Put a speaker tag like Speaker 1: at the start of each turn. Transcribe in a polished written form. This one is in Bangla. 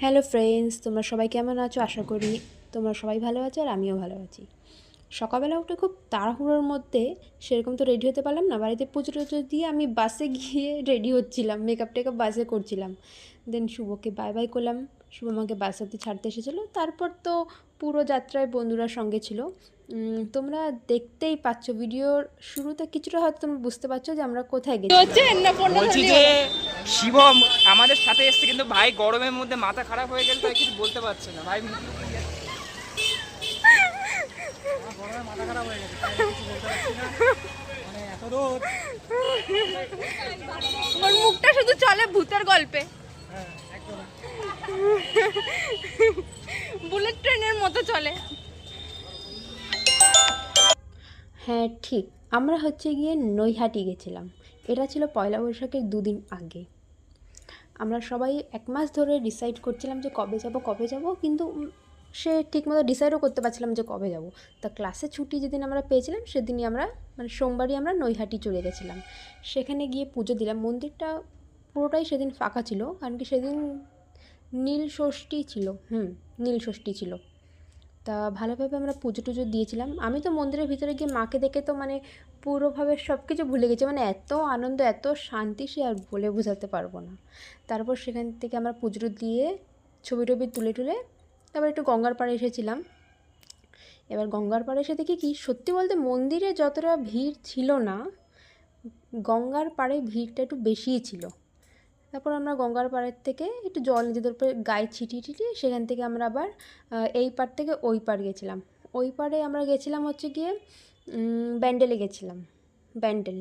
Speaker 1: হ্যালো ফ্রেন্ডস, তোমরা সবাই কেমন আছো? আশা করি তোমরা সবাই ভালো আছো আর আমিও ভালো আছি। সকালবেলা উঠে খুব তাড়াহুড়োর মধ্যে সেরকম তো রেডি হতে পারলাম না। বাড়িতে পুজো টুজো দিয়ে আমি বাসে গিয়ে রেডি হচ্ছিলাম, মেকআপ টেকআপ বাসে করছিলাম। দেন শুভকে বাই বাই করলাম। শুভ আমাকে বাসাতে ছাড়তে এসেছিলো। তারপর তো পুরো যাত্রায় বন্ধুরা সঙ্গে ছিল। তোমরা দেখতেই পাচ্ছ ভিডিওর শুরুতে কিছুটা হয়তো তোমরা বুঝতে পারছো যে আমরা কোথায় গেছিলাম।
Speaker 2: বলছি যে শিবম আমাদের সাথে এসছে, কিন্তু ভাই গরমের মধ্যে মাথা খারাপ হয়ে গেল, তো কিছু বলতে পারছে না ভাই। গরমে মাথা খারাপ হয়ে গেছে, কিছু বলতে পারছি না, মানে এত রোদ।
Speaker 3: ওর মুখটা শুধু চলে ভূতের গল্পে,
Speaker 2: হ্যাঁ একদম
Speaker 3: বুলেট ট্রেনের মতো চলে।
Speaker 1: হ্যাঁ ঠিক, আমরা হচ্ছে গিয়ে নৈহাটি গেছিলাম। এটা ছিল পয়লা বৈশাখের দুদিন আগে। আমরা সবাই 1 মাস ধরে ডিসাইড করছিলাম যে কবে যাব, কিন্তু সে ঠিকমতো ডিসাইডও করতে পারছিলাম যে কবে যাব। তা ক্লাসে ছুটি যেদিন আমরা পেয়েছিলাম সেদিনই আমরা সোমবারই আমরা নৈহাটি চলে গেছিলাম। সেখানে গিয়ে পুজো দিলাম। মন্দিরটা পুরোটাই সেদিন ফাঁকা ছিল, কারণ কি সেদিন নীল ষষ্ঠী ছিল। নীল ষষ্ঠী ছিল। তা ভালোভাবে আমরা পুজো টুজো দিয়েছিলাম। আমি তো মন্দিরের ভিতরে গিয়ে মাকে দেখে তো পুরোভাবে সব কিছু ভুলে গেছি। এত আনন্দ, এত শান্তি, সে আর বলে বোঝাতে পারবো না। তারপর সেখান থেকে আমরা পুজো দিয়ে ছবি টবি তুলে তারপর একটু গঙ্গার পাড়ে এসেছিলাম। এবার গঙ্গার পাড়ে এসে দেখি কি, সত্যি বলতে মন্দিরে যতটা ভিড় ছিল না, গঙ্গার পাড়ে ভিড়টা একটু বেশিই ছিল। তারপর আমরা গঙ্গার পাড়ের থেকে একটু জল নিজেদের উপরে গায়ে ছিটিয়ে সেখান থেকে আমরা আবার এই পাড় থেকে ওই পাড় গেছিলাম। ওই পাড়ে আমরা গেছিলাম হচ্ছে গিয়ে ব্যান্ডেলে গেছিলাম। ব্যান্ডেল